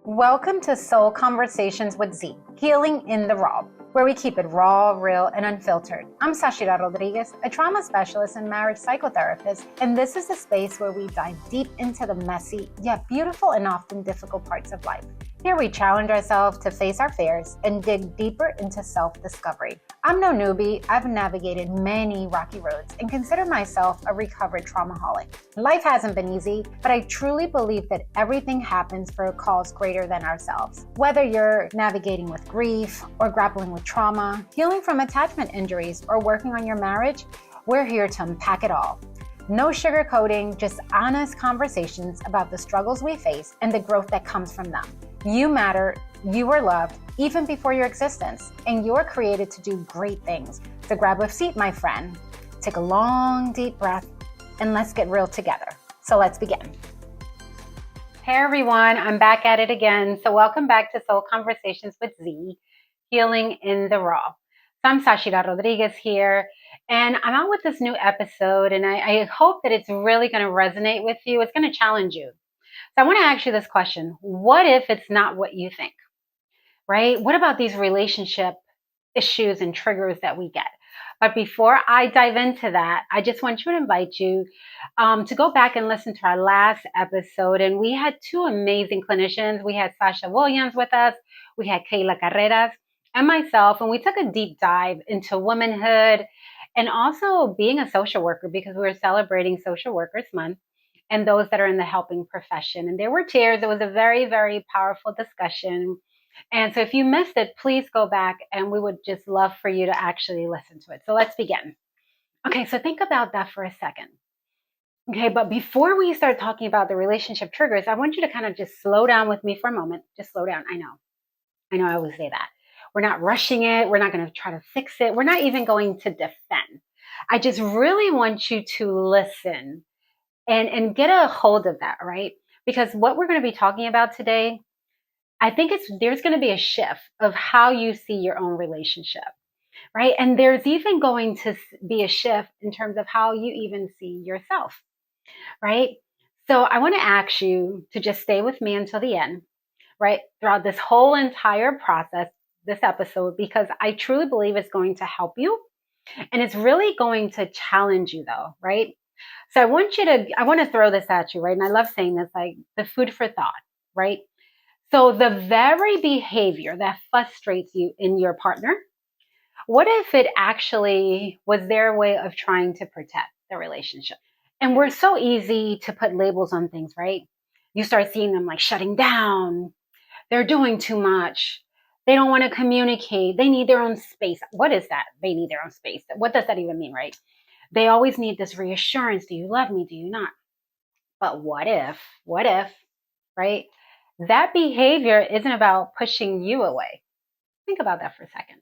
Welcome to Soul Conversations with Z, Healing in the Raw, where we keep it raw, real, and unfiltered. I'm Zachyra Rodriguez, a trauma specialist and marriage psychotherapist, and this is a space where we dive deep into the messy, yet beautiful and often difficult parts of life. Here we challenge ourselves to face our fears and dig deeper into self-discovery. I'm no newbie. I've navigated many rocky roads and consider myself a recovered traumaholic. Life hasn't been easy, but I truly believe that everything happens for a cause greater than ourselves. Whether you're navigating with grief or grappling with trauma, healing from attachment injuries, or working on your marriage, we're here to unpack it all. No sugarcoating, just honest conversations about the struggles we face and the growth that comes from them. You matter, you are loved, even before your existence, and you're created to do great things. So grab a seat, my friend, take a long, deep breath, and let's get real together. So let's begin. Hey everyone, I'm back at it again. So welcome back to Soul Conversations with Z, Healing in the Raw. So I'm Zachyra Rodriguez here, and I'm out with this new episode, and I hope that it's really going to resonate with you. It's going to challenge you. So I want to ask you this question. What if it's not what you think, right? What about these relationship issues and triggers that we get? But before I dive into that, I just want to invite you to go back and listen to our last episode. And we had two amazing clinicians. We had Sasha Williams with us. We had Kayla Carreras and myself. And we took a deep dive into womanhood and also being a social worker, because we were celebrating Social Workers Month and those that are in the helping profession. And there were tears. It was a very, very powerful discussion. And so if you missed it, please go back, and we would just love for you to actually listen to it. So let's begin. Okay, so think about that for a second. Okay, but before we start talking about the relationship triggers, I want you to kind of just slow down with me for a moment. Just slow down. I know I always say that. We're not rushing it. We're not going to try to fix it. We're not even going to defend. I just really want you to listen and get a hold of that, right? Because what we're going to be talking about today, I think there's going to be a shift of how you see your own relationship, right? And there's even going to be a shift in terms of how you even see yourself, right? So I want to ask you to just stay with me until the end, right? Throughout this whole entire process, this episode, because I truly believe it's going to help you, and it's really going to challenge you though, right? So I want to throw this at you, right? And I love saying this, like the food for thought, right? So the very behavior that frustrates you in your partner, what if it actually was their way of trying to protect the relationship? And we're so easy to put labels on things, right? You start seeing them like shutting down. They're doing too much. They don't want to communicate. They need their own space. What is that? They need their own space. What does that even mean, right? They always need this reassurance. Do you love me? Do you not? But what if, right? That behavior isn't about pushing you away. Think about that for a second,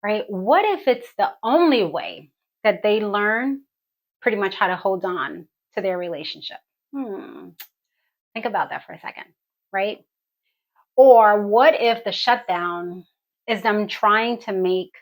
right? What if it's the only way that they learn pretty much how to hold on to their relationship? Think about that for a second, right? Or what if the shutdown is them trying to make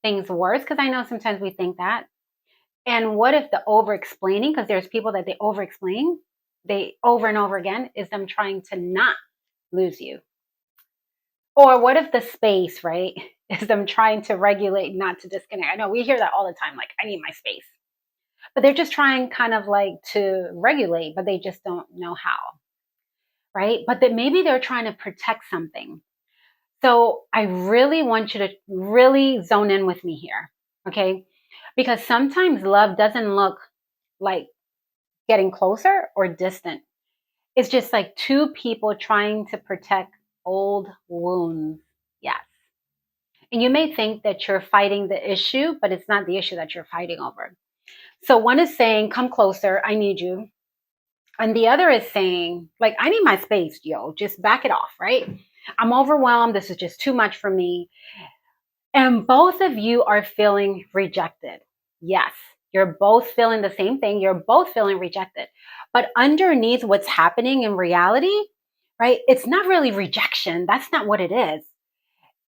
things worse? Because I know sometimes we think that. And what if the over-explaining, because there's people that they over-explain, they over and over again, is them trying to not lose you? Or what if the space, right, is them trying to regulate, not to disconnect? I know we hear that all the time, like, I need my space. But they're just trying kind of like to regulate, but they just don't know how, right? But that maybe they're trying to protect something. So I really want you to really zone in with me here, okay? Because sometimes love doesn't look like getting closer or distant. It's just like two people trying to protect old wounds. Yes. And you may think that you're fighting the issue, but it's not the issue that you're fighting over. So one is saying, come closer, I need you. And the other is saying, like, I need my space, yo, just back it off, right? I'm overwhelmed. This is just too much for me. And both of you are feeling rejected. Yes, you're both feeling the same thing. You're both feeling rejected. But underneath what's happening in reality, right, it's not really rejection. That's not what it is.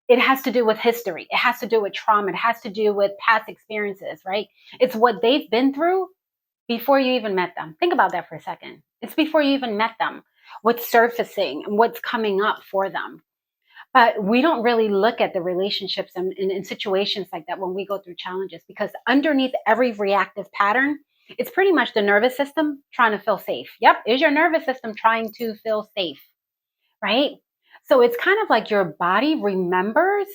It has to do with history. It has to do with trauma. It has to do with past experiences, right? It's what they've been through before you even met them. Think about that for a second. It's before you even met them. what's surfacing and what's coming up for them. But we don't really look at the relationships and in situations like that when we go through challenges, because underneath every reactive pattern, it's pretty much the nervous system trying to feel safe. Yep, is your nervous system trying to feel safe, right? So it's kind of like your body remembers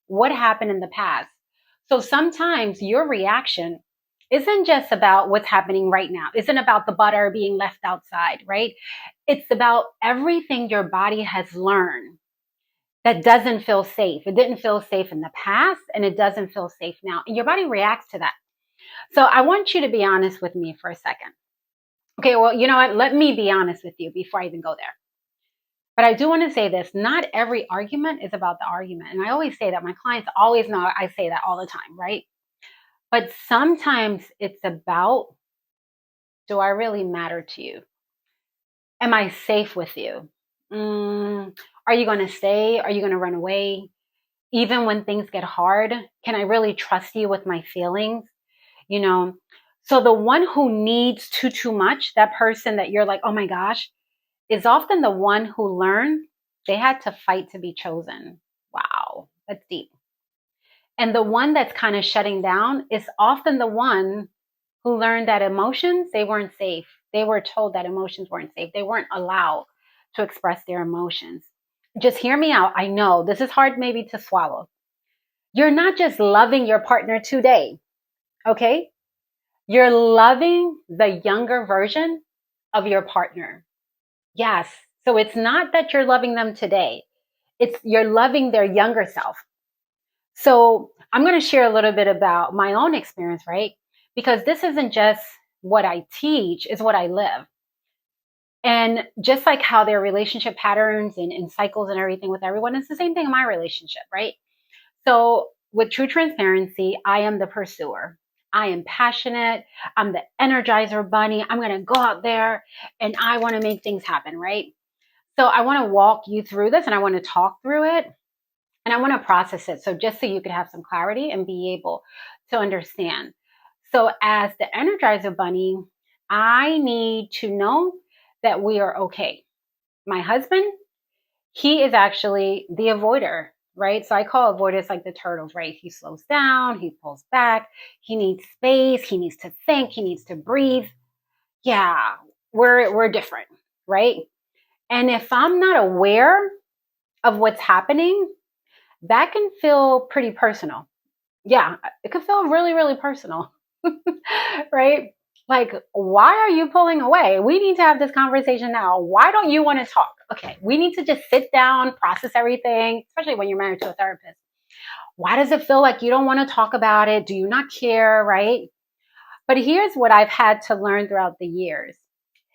what happened in the past. So sometimes your reaction isn't just about what's happening right now, isn't about the butter being left outside, right? It's about everything your body has learned that doesn't feel safe. It didn't feel safe in the past and it doesn't feel safe now. And your body reacts to that. So I want you to be honest with me for a second. Okay, well, you know what? Let me be honest with you before I even go there. But I do want to say this, not every argument is about the argument. And I always say that. My clients always know I say that all the time, right? But sometimes it's about, do I really matter to you? Am I safe with you? Are you going to stay? Are you going to run away? Even when things get hard, can I really trust you with my feelings? You know, so the one who needs too much, that person that you're like, oh my gosh, is often the one who learned they had to fight to be chosen. Wow, that's deep. And the one that's kind of shutting down is often the one who learned that emotions, they weren't safe. They were told that emotions weren't safe. They weren't allowed to express their emotions. Just hear me out. I know this is hard maybe to swallow. You're not just loving your partner today, okay? You're loving the younger version of your partner. Yes. So it's not that you're loving them today. It's you're loving their younger self. So I'm going to share a little bit about my own experience, right? Because this isn't just what I teach, it's what I live. And just like how their relationship patterns and cycles and everything with everyone, it's the same thing in my relationship, right? So with true transparency, I am the pursuer. I am passionate. I'm the energizer bunny. I'm going to go out there and I want to make things happen, right? So I want to walk you through this and I want to talk through it and I want to process it. So just so you could have some clarity and be able to understand. So as the energizer bunny, I need to know that we are okay. My husband, he is actually the avoider, right? So I call avoidance like the turtles, right? He slows down, he pulls back, he needs space, he needs to think, he needs to breathe. Yeah, we're different, right? And if I'm not aware of what's happening, that can feel pretty personal. Yeah, it could feel really, really personal, right? Like, why are you pulling away? We need to have this conversation now. Why don't you want to talk? Okay, we need to just sit down, process everything, especially when you're married to a therapist. Why does it feel like you don't want to talk about it? Do you not care, right? But here's what I've had to learn throughout the years.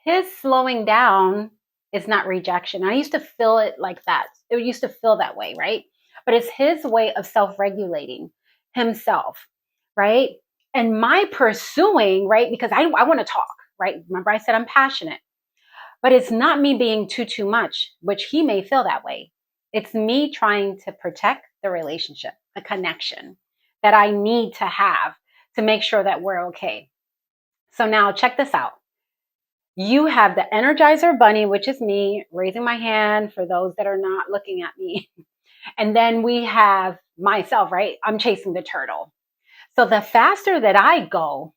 His slowing down is not rejection. I used to feel it like that. It used to feel that way, right? But it's his way of self-regulating himself, right? And my pursuing, right? Because I want to talk, right? Remember I said I'm passionate, but it's not me being too much, which he may feel that way. It's me trying to protect the relationship, the connection that I need to have to make sure that we're okay. So now check this out. You have the Energizer Bunny, which is me raising my hand for those that are not looking at me. And then we have myself, right? I'm chasing the turtle. So the faster that I go,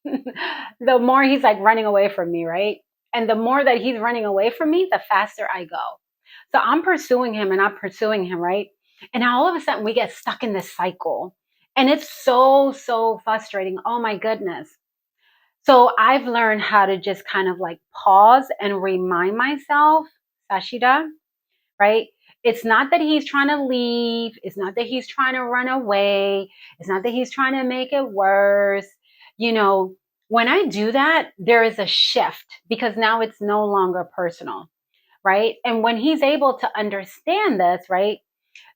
the more he's like running away from me, right? And the more that he's running away from me, the faster I go. So I'm pursuing him and I'm pursuing him, right? And now all of a sudden we get stuck in this cycle. And it's so frustrating. Oh my goodness. So I've learned how to just kind of like pause and remind myself, Sashida, right? It's not that he's trying to leave. It's not that he's trying to run away. It's not that he's trying to make it worse. You know, when I do that, there is a shift because now it's no longer personal, right? And when he's able to understand this, right,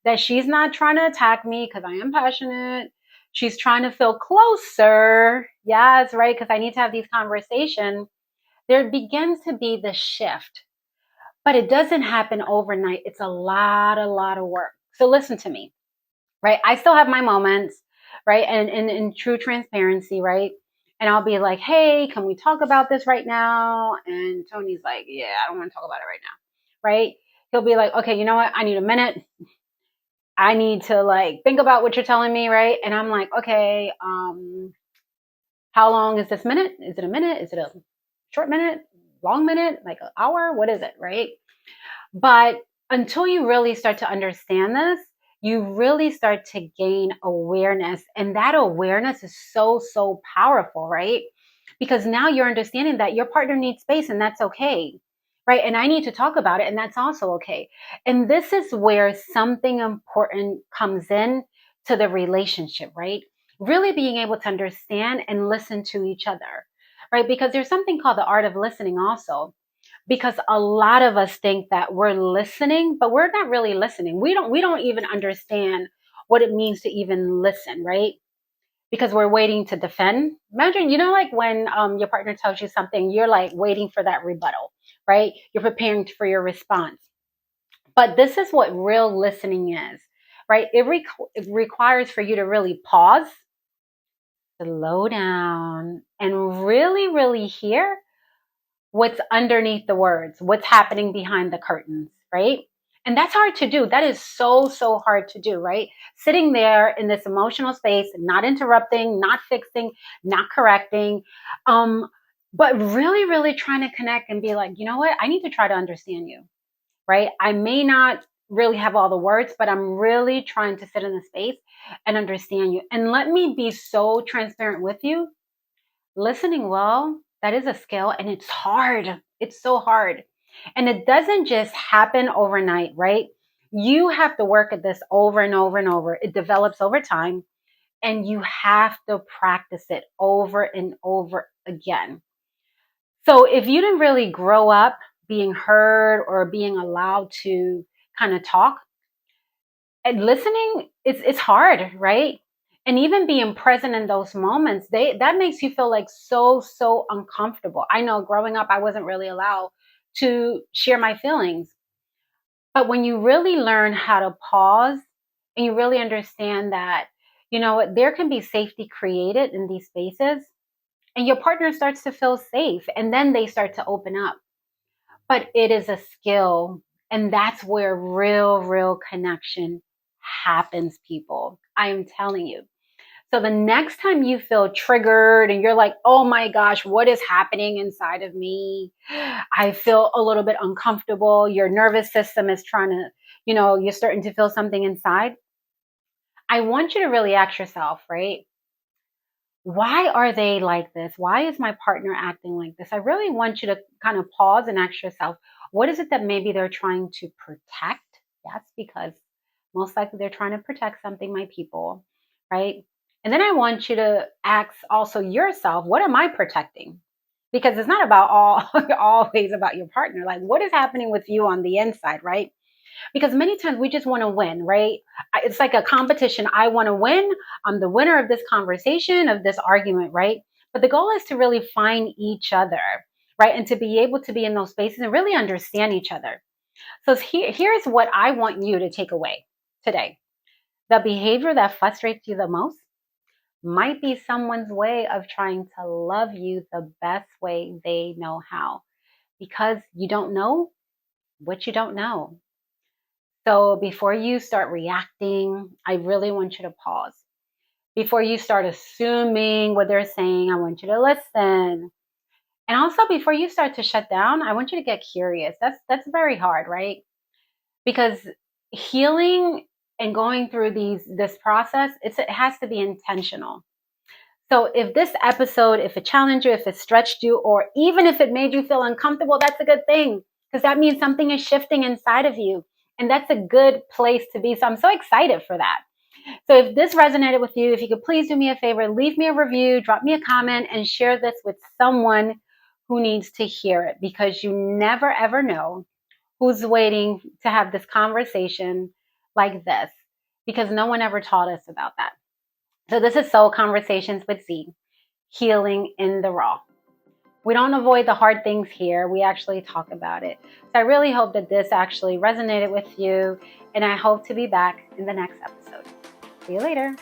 that she's not trying to attack me because I am passionate. She's trying to feel closer. Yes, right, because I need to have these conversations. There begins to be the shift, but it doesn't happen overnight. It's a lot of work. So listen to me, right? I still have my moments, right? And in true transparency, right? And I'll be like, hey, can we talk about this right now? And Tony's like, yeah, I don't want to talk about it right now. Right? He'll be like, okay, you know what? I need a minute. I need to like think about what you're telling me, right? And I'm like, okay, how long is this minute? Is it a minute? Is it a short minute? Long minute? Like an hour? What is it, right? But until you really start to understand this, you really start to gain awareness. And that awareness is so, so powerful, right? Because now you're understanding that your partner needs space and that's okay, right? And I need to talk about it and that's also okay. And this is where something important comes in to the relationship, right? Really being able to understand and listen to each other, right? Because there's something called the art of listening also, because a lot of us think that we're listening, but we're not really listening. We don't even understand what it means to even listen, right? Because we're waiting to defend. Imagine, like when your partner tells you something, you're like waiting for that rebuttal, right? You're preparing for your response. But this is what real listening is, right? It requires for you to really pause, slow down, and really, really hear what's underneath the words, what's happening behind the curtains, right? And that's hard to do. That is so, so hard to do, right? Sitting there in this emotional space, not interrupting, not fixing, not correcting, but really, really trying to connect and be like, you know what? I need to try to understand you, right? I may not really have all the words, but I'm really trying to sit in the space and understand you. And let me be so transparent with you. Listening well, that is a skill and it's hard. It's so hard. And it doesn't just happen overnight, right? You have to work at this over and over and over. It develops over time and you have to practice it over and over again. So if you didn't really grow up being heard or being allowed to kind of talk, and listening, it's hard, right? And even being present in those moments, that makes you feel like so uncomfortable. I know growing up I wasn't really allowed to share my feelings, but when you really learn how to pause and you really understand that, there can be safety created in these spaces, and your partner starts to feel safe and then they start to open up. But it is a skill. And that's where real connection happens, people. I am telling you. So the next time you feel triggered and you're like, oh my gosh, what is happening inside of me? I feel a little bit uncomfortable. Your nervous system is trying to, you're starting to feel something inside. I want you to really ask yourself, right? Why are they like this? Why is my partner acting like this? I really want you to kind of pause and ask yourself, what is it that maybe they're trying to protect? That's because most likely they're trying to protect something, my people, right? And then I want you to ask also yourself, what am I protecting? Because it's not about always about your partner. Like, what is happening with you on the inside, right? Because many times we just want to win, right? It's like a competition. I want to win. I'm the winner of this conversation, of this argument, right? But the goal is to really find each other, right? And to be able to be in those spaces and really understand each other. So here's what I want you to take away today. The behavior that frustrates you the most might be someone's way of trying to love you the best way they know how, because you don't know what you don't know. So before you start reacting, I really want you to pause. Before you start assuming what they're saying, I want you to listen. And also before you start to shut down, I want you to get curious. That's very hard, right? Because healing and going through this process, it has to be intentional. So if this episode, if it challenged you, if it stretched you, or even if it made you feel uncomfortable, that's a good thing, because that means something is shifting inside of you. And that's a good place to be. So I'm so excited for that. So if this resonated with you, if you could please do me a favor, leave me a review, drop me a comment, and share this with someone who needs to hear it, because you never, ever know who's waiting to have this conversation like this, because no one ever taught us about that. So this is Soul Conversations with Z, healing in the raw. We don't avoid the hard things here. We actually talk about it. So I really hope that this actually resonated with you, and I hope to be back in the next episode. See you later.